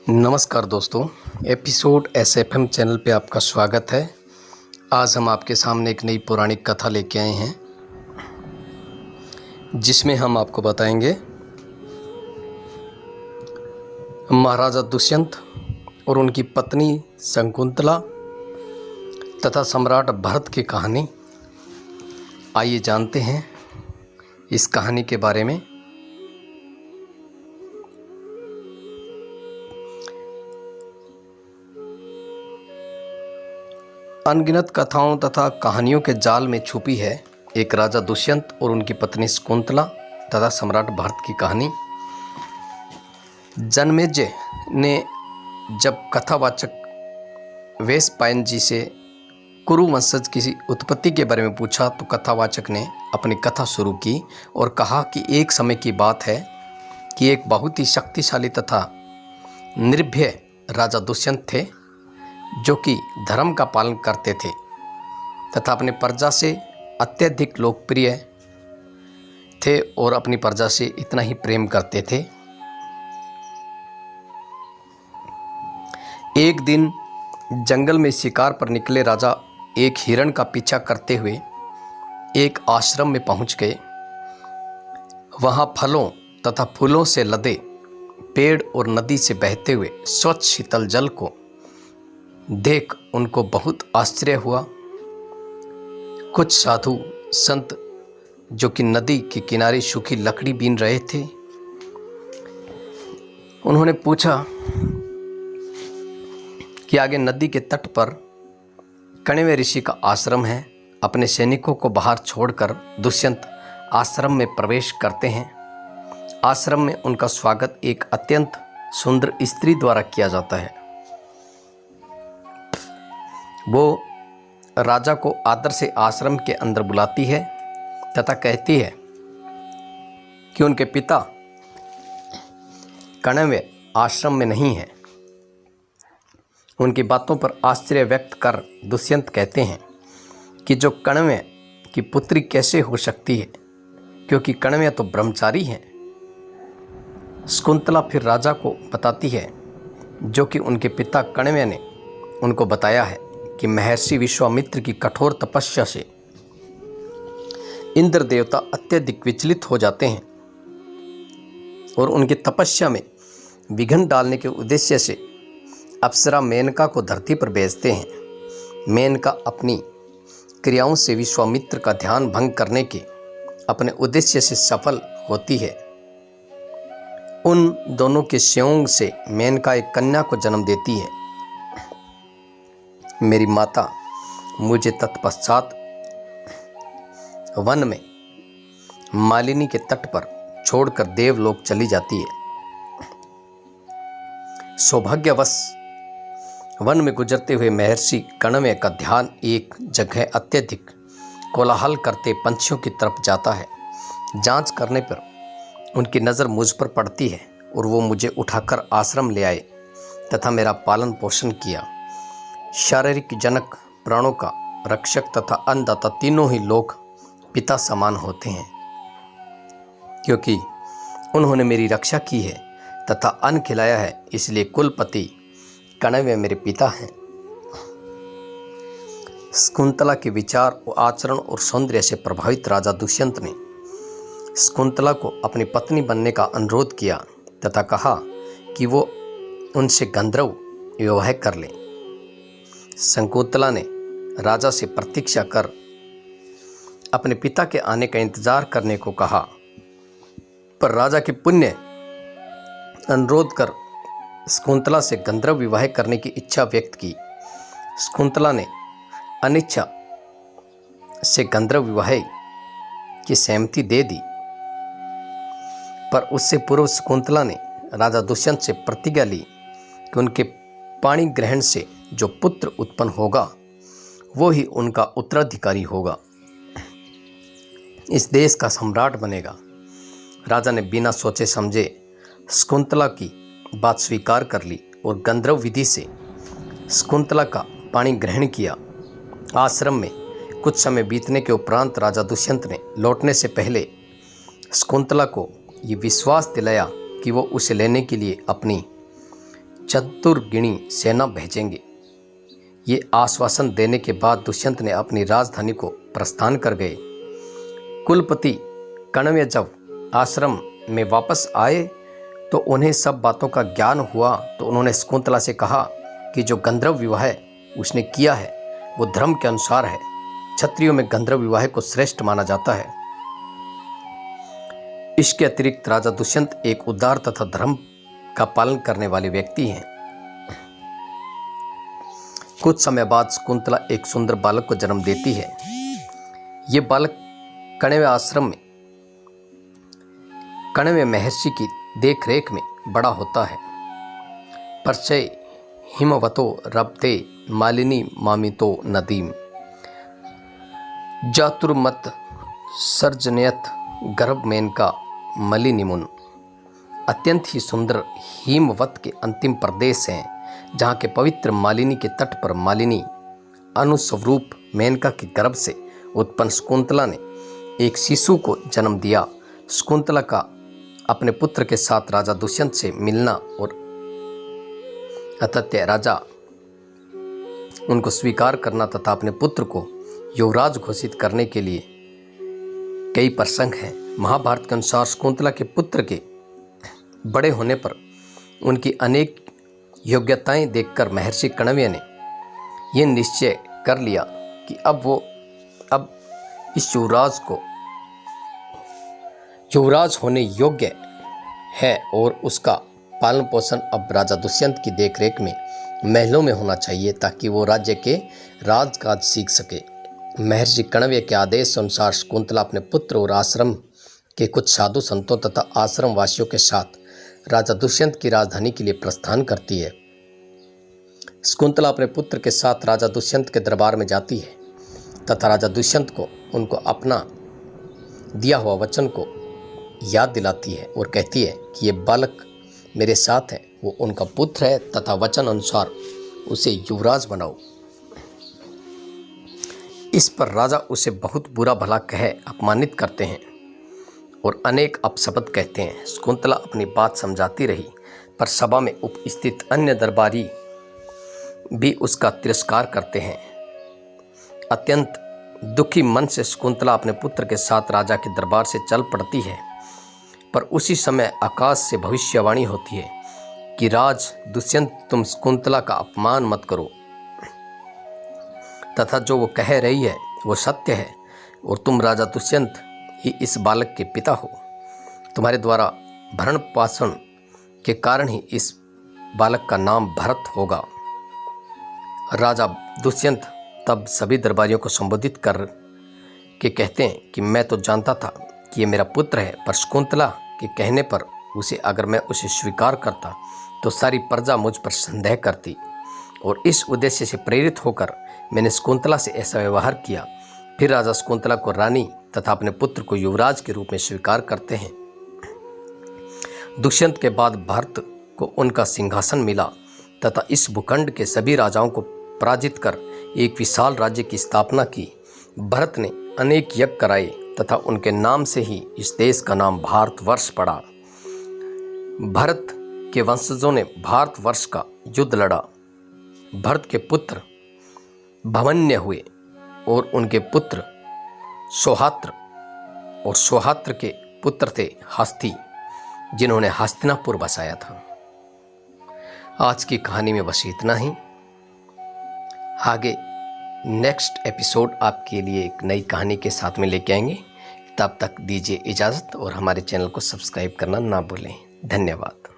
नमस्कार दोस्तों, episode SFM channel पे आपका स्वागत है। आज हम आपके सामने एक नई पौराणिक कथा लेके आए हैं, जिसमें हम आपको बताएंगे महाराजा दुष्यंत और उनकी पत्नी शकुंतला तथा सम्राट भरत की कहानी। आइए जानते हैं इस कहानी के बारे में। अनगिनत कथाओं तथा कहानियों के जाल में छुपी है एक राजा दुष्यंत और उनकी पत्नी शकुंतला तथा सम्राट भरत की कहानी। जन्मेजय ने जब कथावाचक वेशपायन जी से कुरु वंशज की उत्पत्ति के बारे में पूछा तो कथावाचक ने अपनी कथा शुरू की और कहा कि एक समय की बात है कि एक बहुत ही शक्तिशाली तथा निर्भय राजा दुष्यंत थे, जो कि धर्म का पालन करते थे तथा अपने प्रजा से अत्यधिक लोकप्रिय थे और अपनी प्रजा से इतना ही प्रेम करते थे। एक दिन जंगल में शिकार पर निकले राजा एक हिरण का पीछा करते हुए एक आश्रम में पहुंच गए। वहां फलों तथा फूलों से लदे पेड़ और नदी से बहते हुए स्वच्छ शीतल जल को देख उनको बहुत आश्चर्य हुआ। कुछ साधु संत जो कि नदी के किनारे सूखी लकड़ी बीन रहे थे, उन्होंने पूछा कि आगे नदी के तट पर कण्व ऋषि का आश्रम है। अपने सैनिकों को बाहर छोड़कर दुष्यंत आश्रम में प्रवेश करते हैं। आश्रम में उनका स्वागत एक अत्यंत सुंदर स्त्री द्वारा किया जाता है। वो राजा को आदर से आश्रम के अंदर बुलाती है तथा कहती है कि उनके पिता कण्व आश्रम में नहीं है। उनकी बातों पर आश्चर्य व्यक्त कर दुष्यंत कहते हैं कि जो कण्व की पुत्री कैसे हो सकती है, क्योंकि कण्व तो ब्रह्मचारी हैं। शकुंतला फिर राजा को बताती है जो कि उनके पिता कण्व ने उनको बताया है कि महर्षि विश्वामित्र की कठोर तपस्या से इंद्र देवता अत्यधिक विचलित हो जाते हैं और उनकी तपस्या में विघ्न डालने के उद्देश्य से अप्सरा मेनका को धरती पर भेजते हैं। मेनका अपनी क्रियाओं से विश्वामित्र का ध्यान भंग करने के अपने उद्देश्य से सफल होती है। उन दोनों के संयोग से मेनका एक कन्या को जन्म देती है। मेरी माता मुझे तत्पश्चात वन में मालिनी के तट पर छोड़कर देवलोक चली जाती है। सौभाग्यवश वन में गुजरते हुए महर्षि कण्व का ध्यान एक जगह अत्यधिक कोलाहल करते पंछियों की तरफ जाता है। जांच करने पर उनकी नज़र मुझ पर पड़ती है और वो मुझे उठाकर आश्रम ले आए तथा मेरा पालन पोषण किया। शारीरिक जनक, प्राणों का रक्षक तथा अन्नदाता तीनों ही लोग पिता समान होते हैं, क्योंकि उन्होंने मेरी रक्षा की है तथा अन्न खिलाया है। इसलिए कुलपति कण्व मेरे पिता हैं। शकुंतला के विचार और आचरण और सौंदर्य से प्रभावित राजा दुष्यंत ने शकुंतला को अपनी पत्नी बनने का अनुरोध किया तथा कहा कि वो उनसे गंधर्व विवाह कर ले। शकुंतला ने राजा से प्रतीक्षा कर अपने पिता के आने का इंतजार करने को कहा, पर राजा के पुण्य अनुरोध कर शकुंतला से गंधर्व विवाह करने की इच्छा व्यक्त की। शकुंतला ने अनिच्छा से गंधर्व विवाह की सहमति दे दी, पर उससे पूर्व शकुंतला ने राजा दुष्यंत से प्रतिज्ञा ली कि उनके पाणी ग्रहण से जो पुत्र उत्पन्न होगा वो ही उनका उत्तराधिकारी होगा, इस देश का सम्राट बनेगा। राजा ने बिना सोचे समझे शकुंतला की बात स्वीकार कर ली और गंधर्व विधि से शकुंतला का पाणी ग्रहण किया। आश्रम में कुछ समय बीतने के उपरांत राजा दुष्यंत ने लौटने से पहले शकुंतला को ये विश्वास दिलाया कि वो उसे लेने के लिए अपनी चतुर्गिणी सेना भेजेंगे। ये आश्वासन देने के बाद दुष्यंत ने अपनी राजधानी को प्रस्थान कर गए। कुलपति कण्व जब आश्रम में वापस आए तो उन्हें सब बातों का ज्ञान हुआ। तो उन्होंने शकुंतला से कहा कि जो गंधर्व विवाह उसने किया है वो धर्म के अनुसार है। क्षत्रियों में गंधर्व विवाह को श्रेष्ठ माना जाता है। इसके अतिरिक्त राजा दुष्यंत एक उदार तथा धर्म का पालन करने वाले व्यक्ति हैं। कुछ समय बाद शकुंतला एक सुंदर बालक को जन्म देती है। ये बालक कण्व आश्रम में कण्व महर्षि की देखरेख में बड़ा होता है। परचय हिमवतो रब्ते मालिनी मामितो नदीम जातुर्मत सर्जनयत गर्भ मेनका मलिनिमुन। अत्यंत ही सुंदर हिमवत के अंतिम प्रदेश हैं जहाँ के पवित्र मालिनी के तट पर मालिनी अनुस्वरूप मेनका के गर्भ से उत्पन्न शकुंतला ने एक शिशु को जन्म दिया। शकुंतला का अपने पुत्र के साथ राजा दुष्यंत से मिलना और अतत्य राजा उनको स्वीकार करना तथा अपने पुत्र को युवराज घोषित करने के लिए कई प्रसंग हैं। महाभारत के अनुसार शकुंतला के पुत्र के बड़े होने पर उनकी अनेक योग्यताएं देखकर महर्षि कण्व ने यह निश्चय कर लिया कि अब इस युवराज होने योग्य है और उसका पालन पोषण अब राजा दुष्यंत की देखरेख में महलों में होना चाहिए ताकि वो राज्य के राजकाज सीख सके। महर्षि कण्व के आदेश अनुसार शकुंतला अपने पुत्र और आश्रम के कुछ साधु संतों तथा आश्रम वासियों के साथ राजा दुष्यंत की राजधानी के लिए प्रस्थान करती है। शकुंतला अपने पुत्र के साथ राजा दुष्यंत के दरबार में जाती है तथा राजा दुष्यंत को उनको अपना दिया हुआ वचन को याद दिलाती है और कहती है कि ये बालक मेरे साथ है, वो उनका पुत्र है तथा वचन अनुसार उसे युवराज बनाओ। इस पर राजा उसे बहुत बुरा भला कह अपमानित करते हैं और अनेक अपशब्द कहते हैं। शकुंतला अपनी बात समझाती रही पर सभा में उपस्थित अन्य दरबारी भी उसका तिरस्कार करते हैं। अत्यंत दुखी मन से शकुंतला अपने पुत्र के साथ राजा के दरबार से चल पड़ती है। पर उसी समय आकाश से भविष्यवाणी होती है कि राज दुष्यंत तुम शकुंतला का अपमान मत करो तथा जो वो कह रही है वो सत्य है और तुम राजा दुष्यंत ही इस बालक के पिता हो। तुम्हारे द्वारा भरण पोषण के कारण ही इस बालक का नाम भरत होगा। राजा दुष्यंत तब सभी दरबारियों को संबोधित कर के कहते हैं कि मैं तो जानता था कि ये मेरा पुत्र है, पर शकुंतला के कहने पर अगर मैं उसे स्वीकार करता तो सारी प्रजा मुझ पर संदेह करती और इस उद्देश्य से प्रेरित होकर मैंने शकुंतला से ऐसा व्यवहार किया। फिर राजा शकुंतला को रानी तथा अपने पुत्र को युवराज के रूप में स्वीकार करते हैं। दुष्यंत के बाद भरत को उनका सिंहासन मिला तथा इस भूखंड के सभी राजाओं को पराजित कर एक विशाल राज्य की स्थापना की। भरत ने अनेक यज्ञ कराए तथा उनके नाम से ही इस देश का नाम भारतवर्ष पड़ा। भरत के वंशजों ने भारतवर्ष का युद्ध लड़ा। भरत के पुत्र भवन्य हुए और उनके पुत्र सोहात्र और सोहात्र के पुत्र थे हस्ती, जिन्होंने हस्तिनापुर बसाया था। आज की कहानी में बस इतना ही। आगे नेक्स्ट एपिसोड आपके लिए एक नई कहानी के साथ में लेके आएंगे। तब तक दीजिए इजाज़त और हमारे चैनल को सब्सक्राइब करना ना भूलें। धन्यवाद।